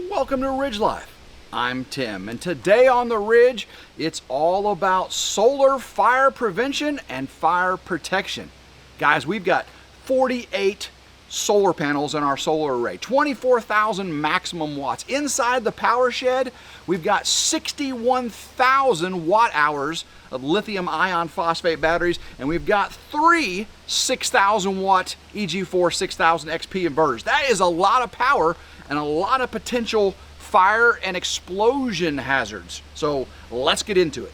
Welcome to Ridge Life. I'm Tim, and today on the Ridge, it's all about solar fire prevention and fire protection. Guys, we've got 48 solar panels in our solar array, 24,000 maximum watts. Inside the power shed, we've got 61,000 watt hours of lithium iron phosphate batteries, and we've got three 6,000 watt EG4 6000 XP inverters. That is a lot of power and a lot of potential fire and explosion hazards. So let's get into it.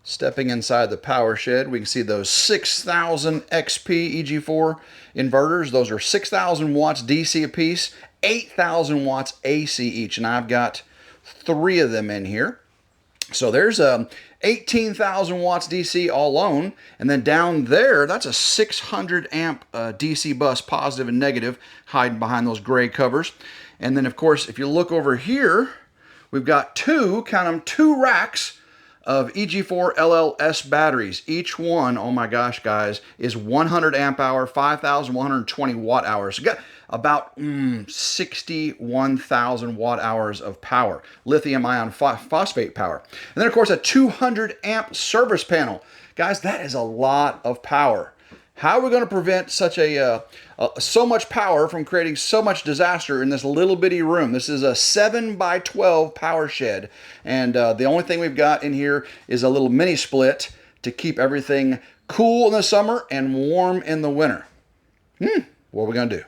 Stepping inside the power shed, we can see those 6,000 XP EG4 inverters. Those are 6,000 watts DC apiece, 8,000 watts AC each, and I've got three of them in here. So there's 18,000 watts DC all alone, and then down there, that's a 600 amp DC bus, positive and negative, hiding behind those gray covers. And then, of course, if you look over here, we've got two racks of EG4 LLS batteries. Each one, oh my gosh, guys, is 100 amp hour, 5,120 watt hours. So got about 61,000 watt hours of power, lithium ion phosphate power. And then, of course, a 200 amp service panel. Guys, that is a lot of power. How are we going to prevent such so much power from creating so much disaster in this little bitty room? This is a 7 by 12 power shed, and the only thing we've got in here is a little mini split to keep everything cool in the summer and warm in the winter. What are we going to do?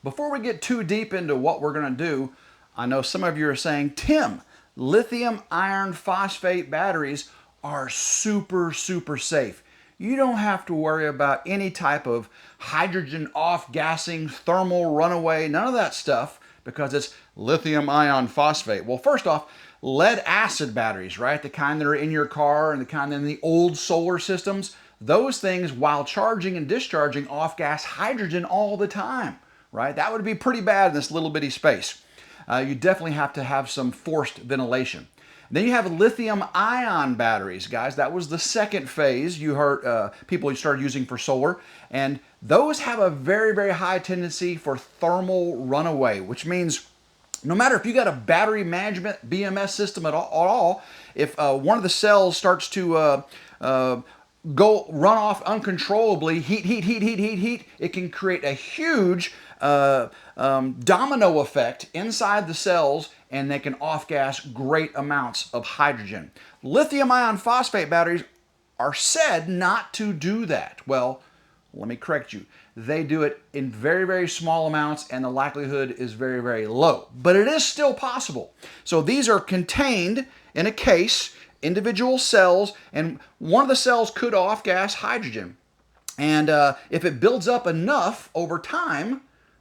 Before we get too deep into what we're going to do, I know some of you are saying, Tim, lithium iron phosphate batteries are super safe. You don't have to worry about any type of hydrogen off-gassing, thermal runaway, none of that stuff, because it's lithium ion phosphate. Well, first off, lead acid batteries, right? The kind that are in your car and the kind in the old solar systems, those things, while charging and discharging, off-gas hydrogen all the time, right? That would be pretty bad in this little bitty space. You definitely have to have some forced ventilation. Then you have lithium ion batteries, guys. That was the second phase you heard people started using for solar. And those have a very high tendency for thermal runaway, which means no matter if you got a battery management BMS system at all, if one of the cells starts to run off uncontrollably, heat, it can create a huge domino effect inside the cells, and they can off-gas great amounts of hydrogen. Lithium ion phosphate batteries are said not to do that. Well, let me correct you. They do it in very small amounts, and the likelihood is very low. But it is still possible. So these are contained in a case, individual cells, and one of the cells could off-gas hydrogen. And if it builds up enough over time,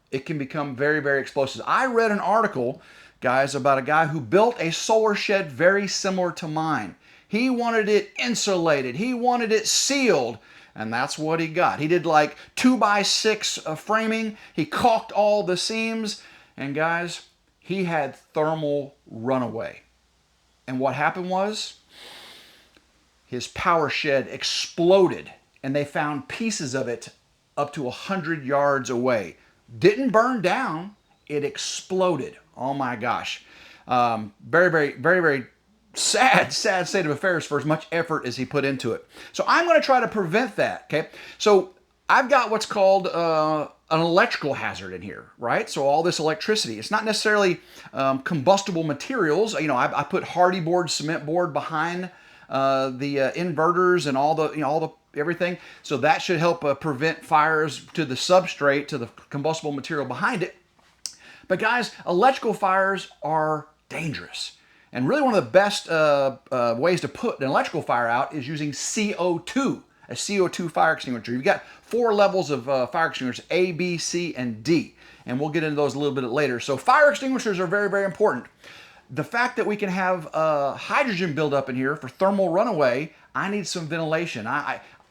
it can become very explosive. I read an article, guys, about a guy who built a solar shed very similar to mine. He wanted it insulated. He wanted it sealed. And that's what he got. He did like 2x6 framing. He caulked all the seams. And guys, he had thermal runaway. And what happened was his power shed exploded. And they found pieces of it up to 100 yards away. Didn't burn down. It exploded. Oh my gosh. Very sad state of affairs for as much effort as he put into it. So I'm going to try to prevent that, okay? So I've got what's called an electrical hazard in here, right? So all this electricity, it's not necessarily combustible materials. You know, I put hardy board, cement board behind the inverters and all the everything. So that should help prevent fires to the substrate, to the combustible material behind it. But guys, electrical fires are dangerous. And really one of the best ways to put an electrical fire out is using CO2, a CO2 fire extinguisher. You've got 4 levels of fire extinguishers, A, B, C, and D. And we'll get into those a little bit later. So fire extinguishers are very important. The fact that we can have hydrogen buildup in here for thermal runaway, I need some ventilation.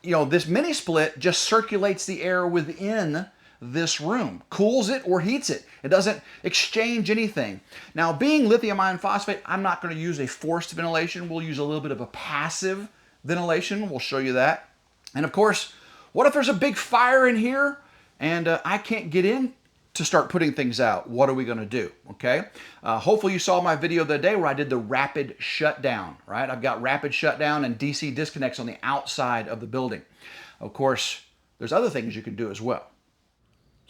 This mini split just circulates the air within this room, cools it or heats it. It doesn't exchange anything. Now, being lithium iron phosphate, I'm not going to use a forced ventilation. We'll use a little bit of a passive ventilation. We'll show you that. And of course, what if there's a big fire in here and I can't get in to start putting things out. What are we going to do? Okay. Hopefully you saw my video the other day where I did the rapid shutdown, right? I've got rapid shutdown and DC disconnects on the outside of the building. Of course, there's other things you can do as well.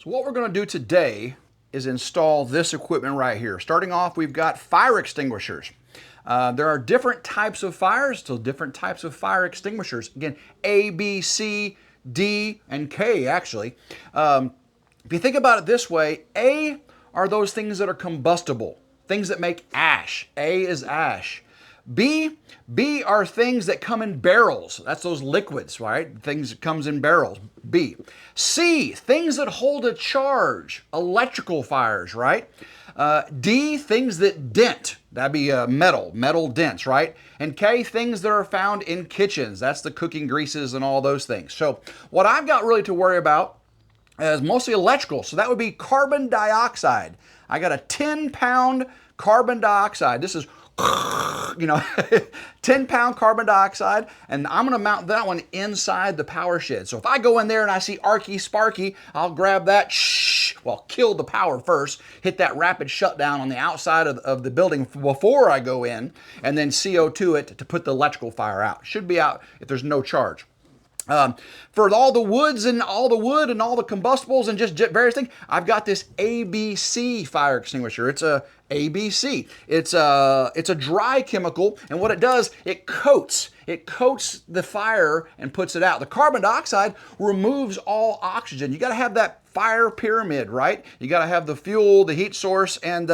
So what we're going to do today is install this equipment right here. Starting off, we've got fire extinguishers. There are different types of fires, so different types of fire extinguishers. Again, A, B, C, D, and K actually. If you think about it this way, A are those things that are combustible, things that make ash. A is ash. B are things that come in barrels. That's those liquids, right? Things that comes in barrels, B. C, things that hold a charge, electrical fires, right? D, things that dent. That'd be metal dents, right? And K, things that are found in kitchens. That's the cooking greases and all those things. So what I've got really to worry about is mostly electrical. So that would be carbon dioxide. I got a 10-pound carbon dioxide. This is 10-pound carbon dioxide, and I'm going to mount that one inside the power shed. So if I go in there and I see Arky Sparky, I'll grab that, kill the power first, hit that rapid shutdown on the outside of the building before I go in, and then CO2 it to put the electrical fire out. Should be out if there's no charge. For all the woods and all the wood and all the combustibles and just various things, I've got this ABC fire extinguisher. It's a ABC. It's a dry chemical, and what it does, it coats the fire and puts it out. The carbon dioxide removes all oxygen. You got to have that fire pyramid, right? You got to have the fuel, the heat source, and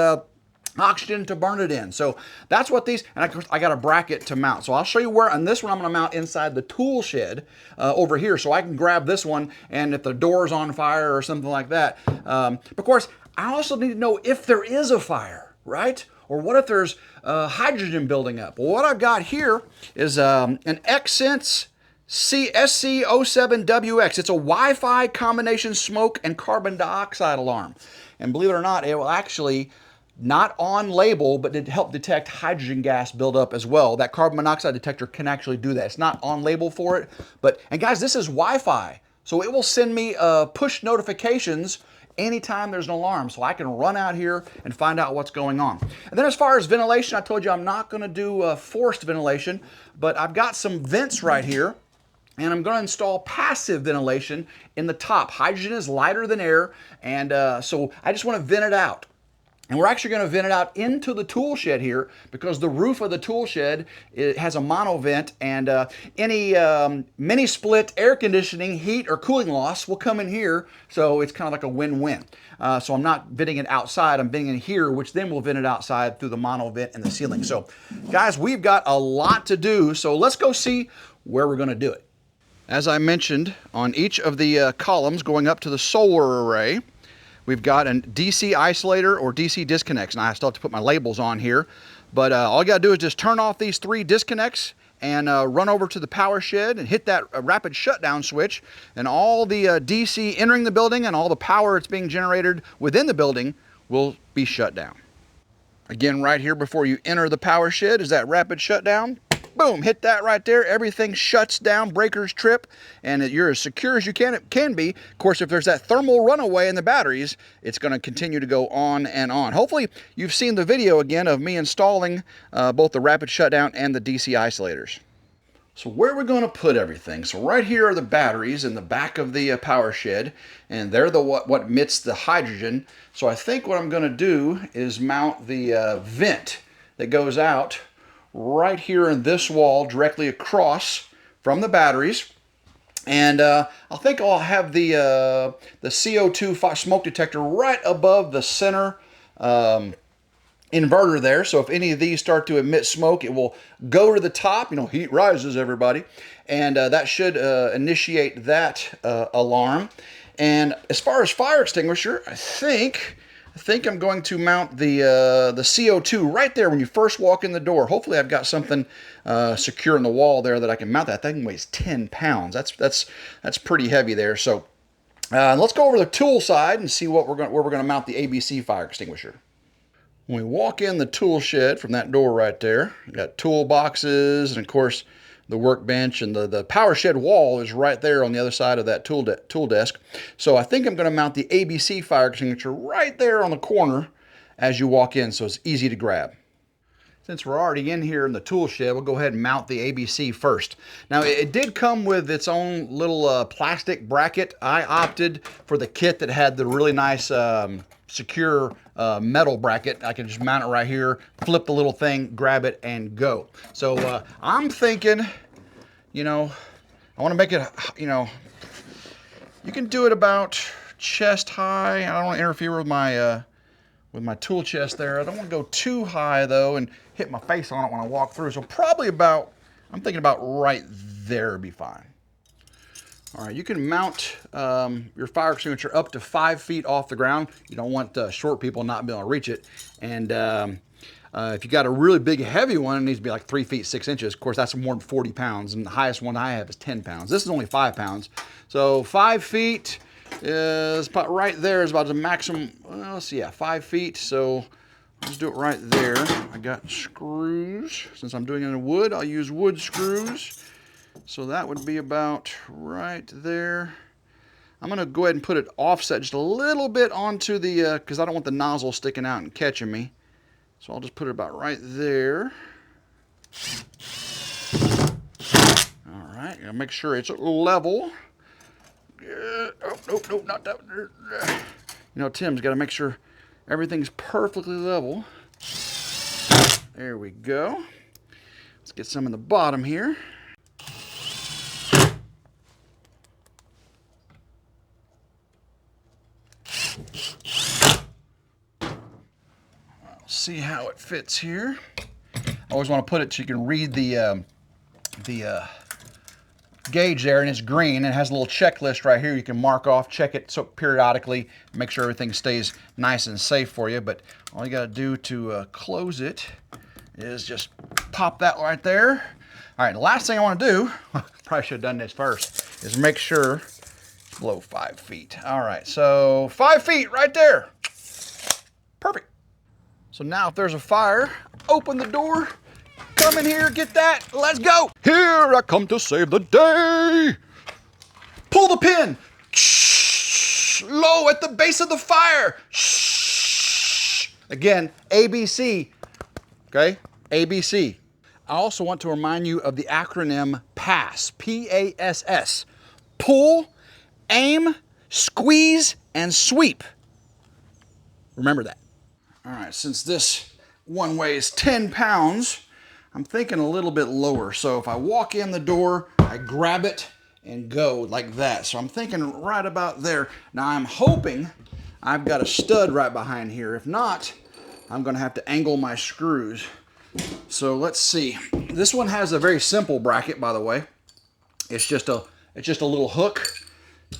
oxygen to burn it in. So that's what these, and of course I got a bracket to mount. So I'll show you where, on this one I'm going to mount inside the tool shed over here, so I can grab this one, and if the door's on fire or something like that. Of course, I also need to know if there is a fire, right? Or what if there's hydrogen building up? Well, what I've got here is an Xsense SC07WX. It's a Wi-Fi combination smoke and carbon dioxide alarm. And believe it or not, it will actually, not on label, but it help detect hydrogen gas buildup as well. That carbon monoxide detector can actually do that. It's not on label for it, and guys, this is Wi-Fi, so it will send me push notifications anytime there's an alarm, so I can run out here and find out what's going on. And then as far as ventilation, I told you I'm not going to do forced ventilation, but I've got some vents right here, and I'm going to install passive ventilation in the top. Hydrogen is lighter than air, and so I just want to vent it out. And we're actually going to vent it out into the tool shed here, because the roof of the tool shed, it has a mono vent, and any mini split air conditioning, heat, or cooling loss will come in here, so it's kind of like a win-win. So I'm not venting it outside, I'm venting it here, which then will vent it outside through the mono vent in the ceiling. So guys, we've got a lot to do, so let's go see where we're going to do it. As I mentioned, on each of the columns going up to the solar array, we've got a DC isolator or DC disconnects, and I still have to put my labels on here. But all you got to do is just turn off these 3 disconnects and run over to the power shed and hit that rapid shutdown switch, and all the DC entering the building and all the power that's being generated within the building will be shut down. Again, right here before you enter the power shed is that rapid shutdown. Boom, hit that right there. Everything shuts down, breakers trip, and you're as secure as you can be. Of course, if there's that thermal runaway in the batteries, it's going to continue to go on and on. Hopefully, you've seen the video again of me installing both the rapid shutdown and the DC isolators. So where are we going to put everything? So right here are the batteries in the back of the power shed, and they're what emits the hydrogen. So I think what I'm going to do is mount the vent that goes out right here in this wall directly across from the batteries, and I think I'll have the CO2 smoke detector right above the center inverter there, so if any of these start to emit smoke, it will go to the top. You know, heat rises, everybody, and that should initiate that alarm. And as far as fire extinguisher, I think I'm going to mount the CO2 right there when you first walk in the door. Hopefully I've got something secure in the wall there that I can mount that. That thing weighs 10 pounds. That's pretty heavy there. So let's go over the tool side and see where we're going to mount the ABC fire extinguisher. When we walk in the tool shed from that door right there, we got toolboxes and of course the workbench, and the power shed wall is right there on the other side of that tool desk. So I think I'm going to mount the ABC fire extinguisher right there on the corner as you walk in, so it's easy to grab. Since we're already in here in the tool shed, we'll go ahead and mount the ABC first. Now, it did come with its own little plastic bracket. I opted for the kit that had the really nice secure metal bracket. I can just mount it right here, flip the little thing, grab it, and go. So I'm thinking, you know, I want to make it, you know, you can do it about chest high. I don't want to interfere with my tool chest there. I don't want to go too high though and hit my face on it when I walk through. So probably about, I'm thinking about right there would be fine. All right, you can mount your fire extinguisher up to 5 feet off the ground. You don't want short people not being able to reach it. And if you got a really big heavy one, it needs to be like 3 feet 6 inches. Of course, that's more than 40 pounds. And the highest one I have is 10 pounds. This is only 5 pounds. So 5 feet is about right there is about the maximum. Well, let's see, yeah, 5 feet. So let's do it right there. I got screws. Since I'm doing it in wood, I'll use wood screws. So that would be about right there. I'm going to go ahead and put it offset just a little bit onto the, because I don't want the nozzle sticking out and catching me. So I'll just put it about right there. All right, gotta make sure it's level. Oh, nope, not that. You know, Tim's got to make sure everything's perfectly level. There we go. Let's get some in the bottom here. See how it fits here. I always want to put it so you can read the gauge there, and it's green. It has a little checklist right here. You can mark off, check it so periodically, make sure everything stays nice and safe for you. But all you got to do to close it is just pop that right there. All right, the last thing I want to do, probably should have done this first, is make sure it's below 5 feet. All right, so 5 feet right there. Perfect. So now if there's a fire, open the door, come in here, get that, let's go. Here I come to save the day. Pull the pin. Shh, low at the base of the fire. Shh. Again, ABC, okay, ABC. I also want to remind you of the acronym PASS, P-A-S-S. Pull, aim, squeeze, and sweep. Remember that. All right, since this one weighs 10 pounds, I'm thinking a little bit lower. So if I walk in the door, I grab it and go like that. So I'm thinking right about there. Now I'm hoping I've got a stud right behind here. If not, I'm gonna have to angle my screws. So let's see. This one has a very simple bracket, by the way. It's just a little hook,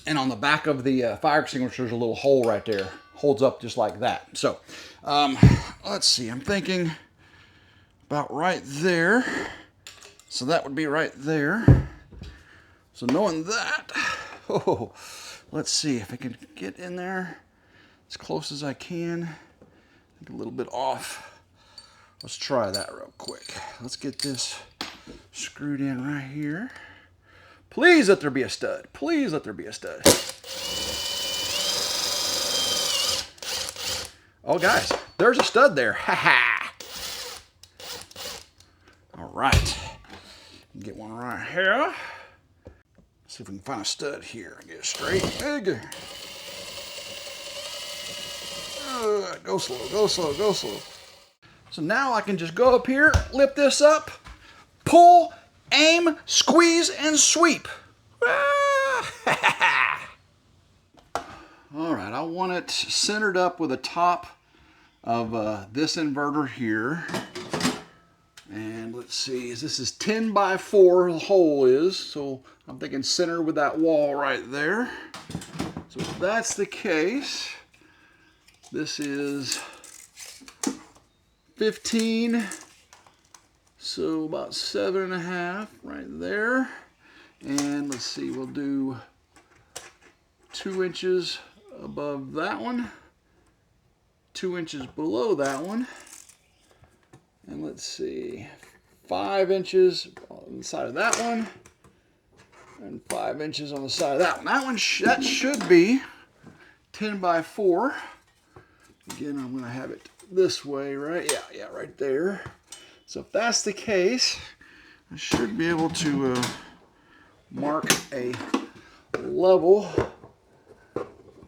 and on the back of the fire extinguisher, there's a little hole right there. Holds up just like that. So let's see, I'm thinking about right there. So that would be right there. So knowing that, oh, let's see if I can get in there as close as I can. I think a little bit off. Let's try that real quick. Let's get this screwed in right here. Please let there be a stud. Please let there be a stud. Oh, guys, there's a stud there. Ha ha. All right. Get one right here. See if we can find a stud here. Get it straight. Big. Go slow, go slow, go slow. So now I can just go up here, lift this up, pull, aim, squeeze, and sweep. All right, I want it centered up with the top of this inverter here. And let's see, this is 10 by 4, the hole is. So I'm thinking center with that wall right there. So if that's the case, this is 15, so about 7.5 right there. And let's see, we'll do 2 inches above that one, 2 inches below that one, and let's see, 5 inches on the side of that one, and 5 inches on the side of that one. That should be 10 by 4. Again, I'm going to have it this way, right? Yeah, right there. So if that's the case, I should be able to mark a level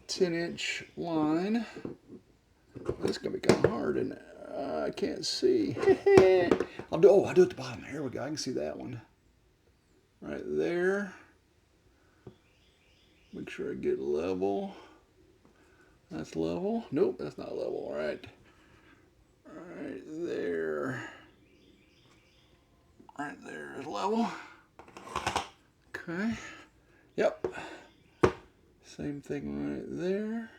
10-inch line. That's going to be kind of hard, isn't it? I can't see. I'll do it at the bottom. Here we go. I can see that one. Right there. Make sure I get level. That's level. Nope, that's not level. All right. Right there. Right there is level. Okay. Yep. Same thing right there.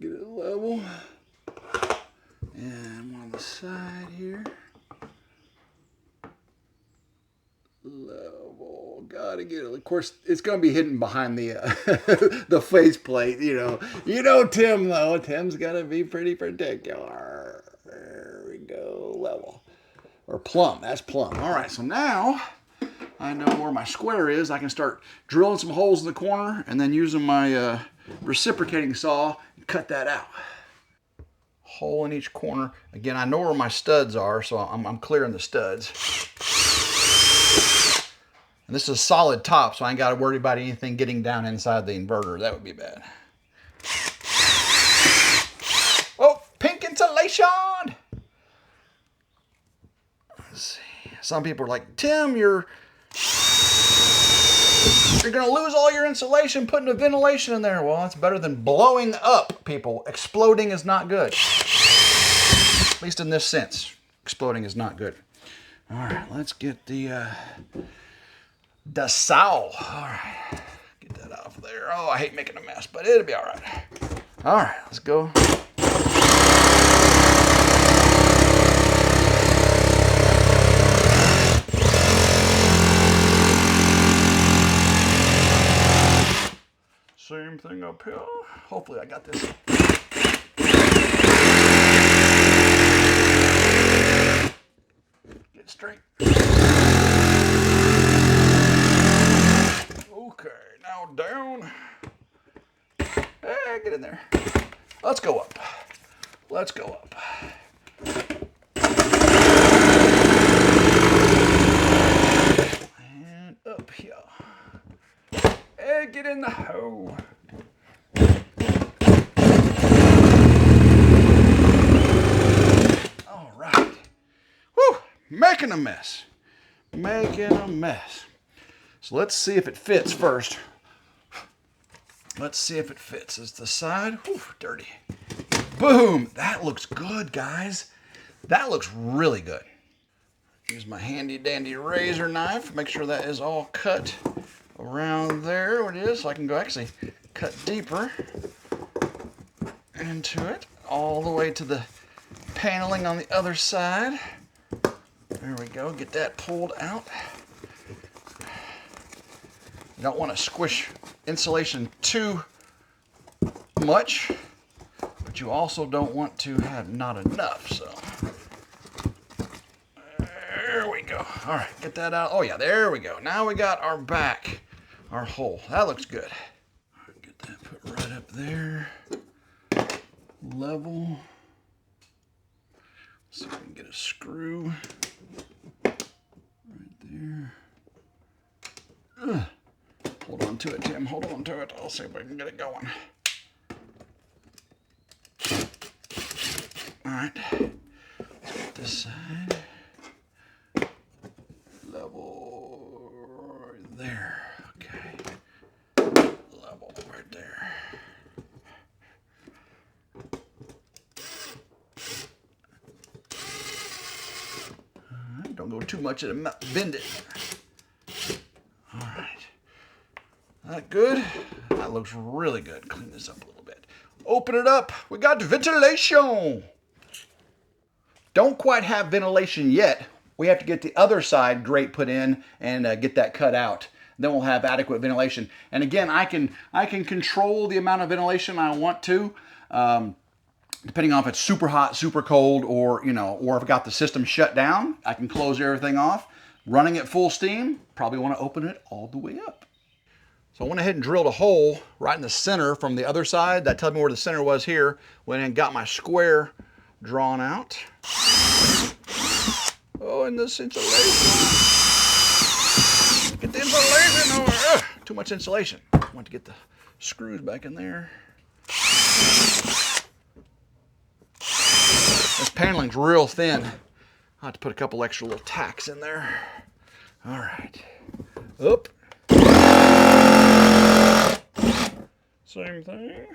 Get it level. And one on the side here. Level. Gotta get it. Of course, it's gonna be hidden behind the the face plate. You know Tim though. Tim's gotta be pretty particular. There we go. Level. Or plumb. That's plumb. All right. So now I know where my square is. I can start drilling some holes in the corner and then using my reciprocating saw and cut that out. Hole in each corner. Again, I know where my studs are, so I'm clearing the studs. And this is a solid top, so I ain't got to worry about anything getting down inside the inverter. That would be bad. Oh, pink insulation! Let's see. Some people are like, Tim, you're going to lose all your insulation putting the ventilation in there. Well, that's better than blowing up, people. Exploding is not good. At least in this sense. Exploding is not good. All right, let's get the saw. All right, get that off there. Oh, I hate making a mess, but it'll be all right. All right, let's go. Same thing up here. Hopefully I got this. Get straight. Okay, now down. Hey, get in there. Let's go up. Let's go up. And up here. Hey, get in the hole. All right. Whew, making a mess. Making a mess. So let's see if it fits first. Let's see if it fits. Is the side dirty? Boom! That looks good, guys. That looks really good. Use my handy dandy razor knife. Make sure that is all cut around there. It is. So I can go actually cut deeper into it, all the way to the paneling on the other side. There we go. Get that pulled out. You don't want to squish insulation too much, but you also don't want to have not enough. So there we go. All right, get that out. Oh yeah, there we go. Now we got our back, our hole. That looks good. All right, get that put right up there. Level. See if we can get a screw right there. Hold on to it, Tim. Hold on to it. I'll see if I can get it going. All right. Let's get this side. Level right there. Okay. Level right there. All right. Don't go too much at it. Bend it. All right. That good? That looks really good. Clean this up a little bit. Open it up. We got ventilation. Don't quite have ventilation yet. We have to get the other side grate put in and get that cut out. Then we'll have adequate ventilation. And again, I can control the amount of ventilation I want to. depending on if it's super hot, super cold, or or if I got the system shut down, I can close everything off. Running at full steam, probably want to open it all the way up. So I went ahead and drilled a hole right in the center from the other side. That tells me where the center was here. Went in and got my square drawn out. Oh, and this insulation. Get the insulation over. Ugh, too much insulation. Want to get the screws back in there. This paneling's real thin. I'll have to put a couple extra little tacks in there. All right. Up. Same thing.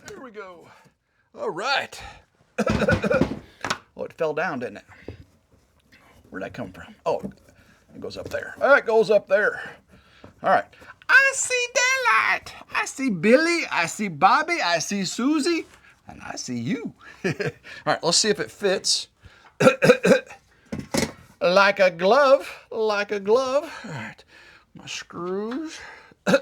There we go. All right. Oh, it fell down, didn't it? Where'd that come from? Oh, it goes up there. Oh, it goes up there. All right. I see daylight. I see Billy. I see Bobby. I see Susie. And I see you. All right, let's see if it fits. Like a glove. Like a glove. All right. My screws. Whew,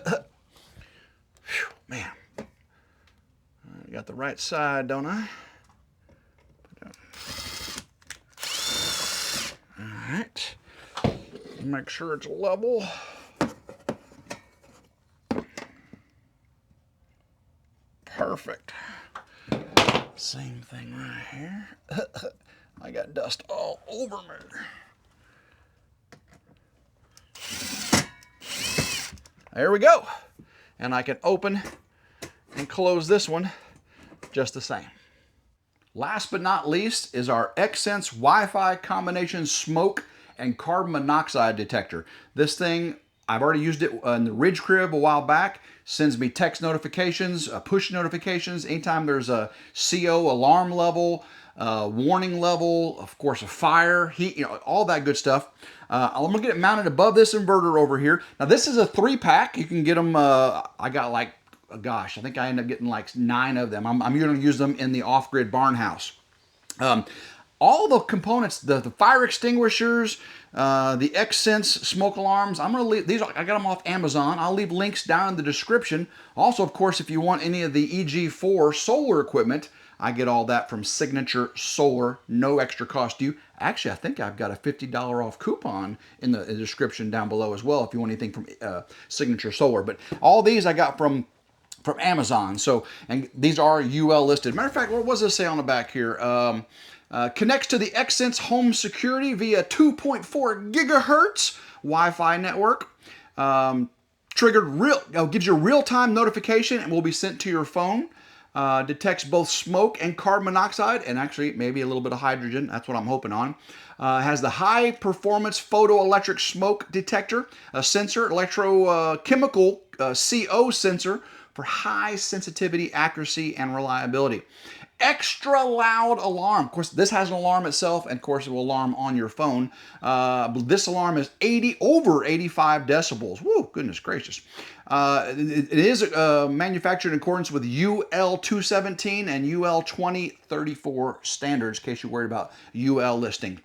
man. I got the right side, don't I? All right. Make sure it's level. Perfect. Same thing right here. I got dust all over me. There we go. And I can open and close this one just the same. Last but not least is our Xsense Wi-Fi combination smoke and carbon monoxide detector. This thing, I've already used it in the Ridge Crib a while back. Sends me text notifications, push notifications, anytime there's a CO alarm level, warning level, of course a fire, heat, all that good stuff. I'm gonna get it mounted above this inverter over here. Now this is a 3-pack. You can get them, I got like, gosh, I think I ended up getting like 9 of them. I'm gonna use them in the off-grid barn house. All the components, the fire extinguishers, the Xsense smoke alarms, I'm gonna leave these. I got them off Amazon. I'll leave links down in the description. Also, of course, if you want any of the EG4 solar equipment, I get all that from Signature Solar, no extra cost to you. Actually, I think I've got a $50 off coupon in the description down below as well if you want anything from Signature Solar. But all these I got from Amazon. So, and these are UL listed. Matter of fact, what was this say on the back here? Connects to the Xsense home security via 2.4 gigahertz Wi-Fi network. Gives you real-time notification and will be sent to your phone. Detects both smoke and carbon monoxide, and actually maybe a little bit of hydrogen. That's what I'm hoping on. Has the high-performance photoelectric smoke detector, a sensor, electrochemical CO sensor for high sensitivity, accuracy, and reliability. Extra loud alarm. Of course, this has an alarm itself, and of course, it will alarm on your phone. This alarm is over 85 decibels. Woo, goodness gracious. It is manufactured in accordance with UL 217 and UL 2034 standards, in case you're worried about UL listing.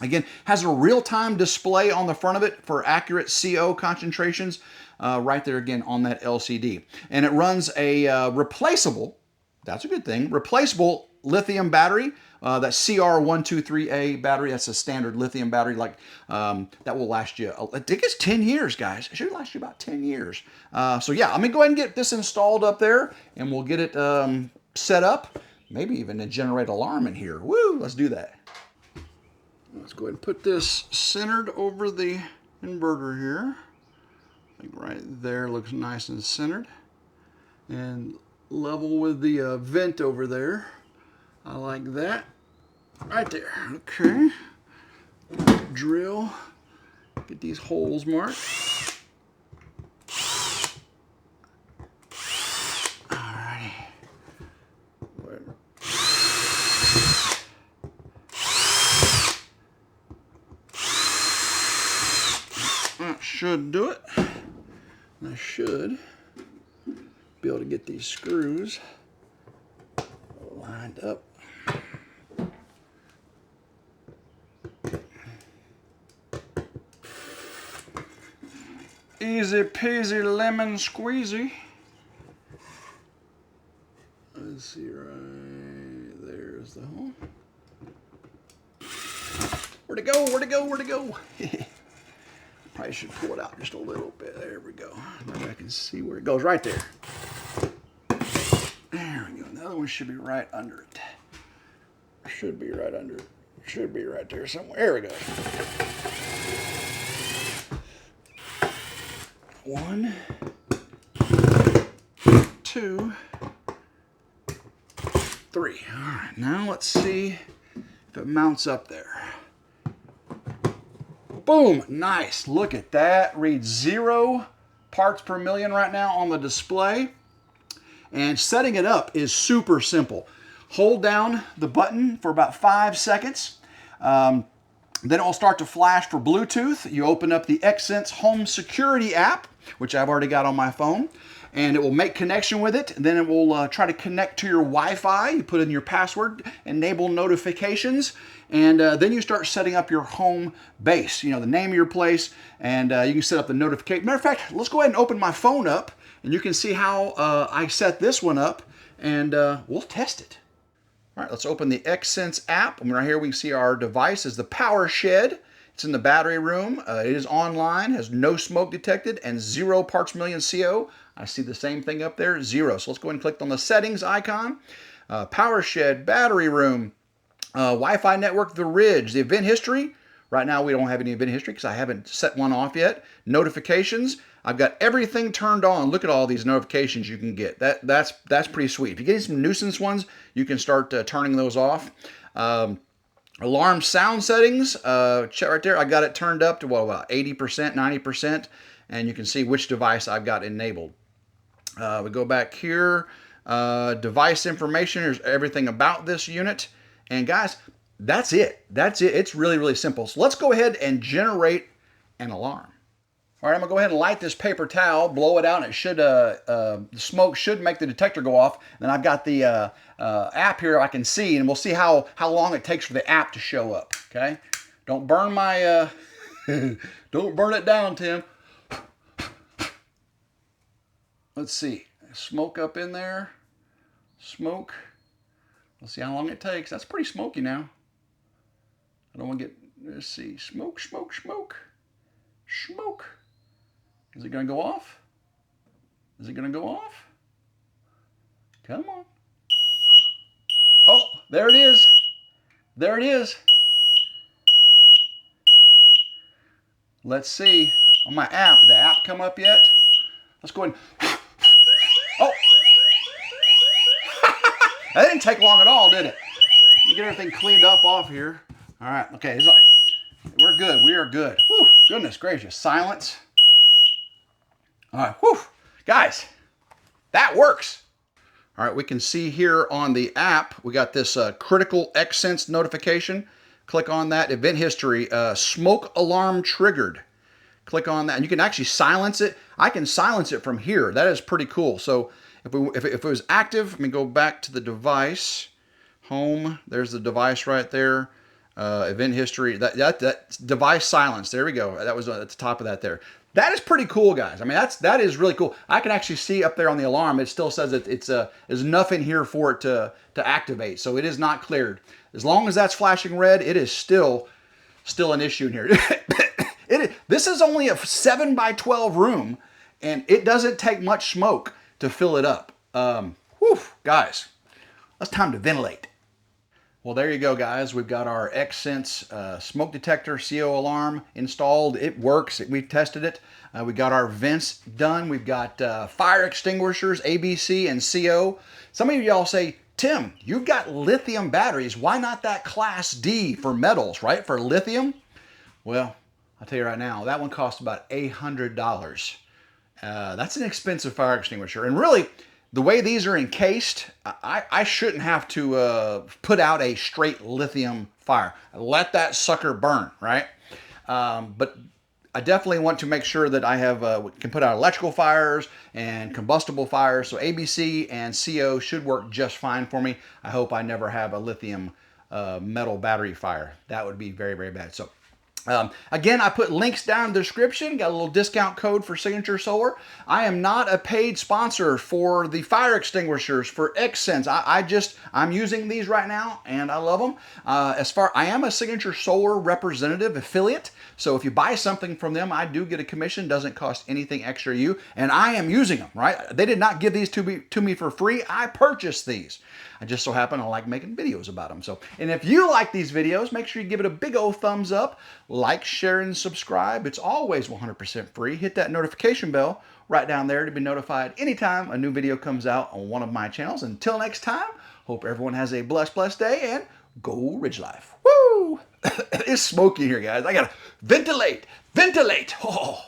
Again, has a real-time display on the front of it for accurate CO concentrations right there again on that LCD. And it runs a replaceable, that's a good thing, replaceable lithium battery, that CR123A battery. That's a standard lithium battery, like that will last you, I think it's 10 years, guys. It should last you about 10 years. So yeah, I'm gonna go ahead and get this installed up there, and we'll get it set up, maybe even generate an alarm in here. Woo, let's do that. Let's go ahead and put this centered over the inverter here. Like right there, looks nice and centered. And level with the vent over there. I like that. Right there, okay. Drill, get these holes marked. Alrighty. That should do it. I should be able to get these screws lined up. Easy peasy lemon squeezy. Let's see, right there's the hole. Where'd it go? Where'd it go? Where'd it go? Probably should pull it out just a little bit. There we go. Maybe I can see where it goes. Right there. There we go. The other one should be right under it. Should be right under it. Should be right there somewhere. There we go. 1, 2, 3. All right, now let's see if it mounts up there. Boom, nice. Look at that. Reads 0 parts per million right now on the display. And setting it up is super simple. Hold down the button for about 5 seconds. Then it will start to flash for Bluetooth. You open up the Xsense Home Security app, which I've already got on my phone, and it will make connection with it. And then it will try to connect to your Wi-Fi. You put in your password, enable notifications, and then you start setting up your home base, you know, the name of your place, and you can set up the notification. Matter of fact, let's go ahead and open my phone up, and you can see how I set this one up, and we'll test it. All right, let's open the Xsense app. And right here we can see our device is the Power Shed. It's in the battery room. It is online, has no smoke detected, and 0 parts per million CO. I see the same thing up there, 0. So let's go ahead and click on the settings icon. Power Shed, battery room, Wi-Fi network, the Ridge, the event history. Right now we don't have any event history because I haven't set one off yet. Notifications. I've got everything turned on. Look at all these notifications you can get. That's pretty sweet. If you get some nuisance ones, you can start turning those off. Alarm sound settings, check right there. I got it turned up to what, about 80%, 90%, and you can see which device I've got enabled. We go back here, device information. There's everything about this unit, and guys, that's it. That's it. It's really, really simple. So let's go ahead and generate an alarm. All right, I'm gonna go ahead and light this paper towel, blow it out, and it should, the smoke should make the detector go off. Then I've got the app here I can see, and we'll see how long it takes for the app to show up, okay? Don't burn my, don't burn it down, Tim. Let's see, smoke up in there, smoke. Let's see how long it takes. That's pretty smoky now. I don't want to get, let's see, smoke, smoke, smoke, smoke. Is it going to go off? Is it going to go off? Come on. Oh, there it is. There it is. Let's see. On my app, did the app come up yet? Let's go ahead and... Oh! That didn't take long at all, did it? Let me get everything cleaned up off here. All right, okay. We're good. We are good. Whew, goodness gracious. Silence. All right, whew. Guys, that works. All right, we can see here on the app, we got this critical Xsense notification. Click on that, event history, smoke alarm triggered. Click on that, and you can actually silence it. I can silence it from here. That is pretty cool. So if it was active, let me go back to the device. Home, there's the device right there. Event history, that device silence. There we go. That was at the top of that there. That is pretty cool, guys. I mean, that is really cool. I can actually see up there on the alarm, it still says that there's nothing here for it to activate. So it is not cleared. As long as that's flashing red, it is still an issue in here. This is only a 7 by 12 room, and it doesn't take much smoke to fill it up. Whew, guys, it's time to ventilate. Well, there you go, guys. We've got our Xsense smoke detector CO alarm installed. It works. We've tested it. We got our vents done. We've got fire extinguishers, ABC and CO. Some of y'all say, Tim, you've got lithium batteries. Why not that class D for metals, right? For lithium? Well, I'll tell you right now, that one costs about $800. That's an expensive fire extinguisher. And really, the way these are encased, I shouldn't have to put out a straight lithium fire. Let that sucker burn, right? But I definitely want to make sure that I have can put out electrical fires and combustible fires. So ABC and CO should work just fine for me. I hope I never have a lithium metal battery fire. That would be very, very bad. So again, I put links down in the description. Got a little discount code for Signature Solar. I am not a paid sponsor for the fire extinguishers for Xsense. I'm using these right now and I love them. I am a Signature Solar representative affiliate. So if you buy something from them, I do get a commission. Doesn't cost anything extra to you. And I am using them, right? They did not give these to me for free. I purchased these. I just so happen I like making videos about them. So, and if you like these videos, make sure you give it a big old thumbs up. Like, share, and subscribe. It's always 100% free. Hit that notification bell right down there to be notified anytime a new video comes out on one of my channels. Until next time, hope everyone has a blessed day, and go Ridge Life. Woo! It's smoky here, guys. I gotta ventilate. Oh.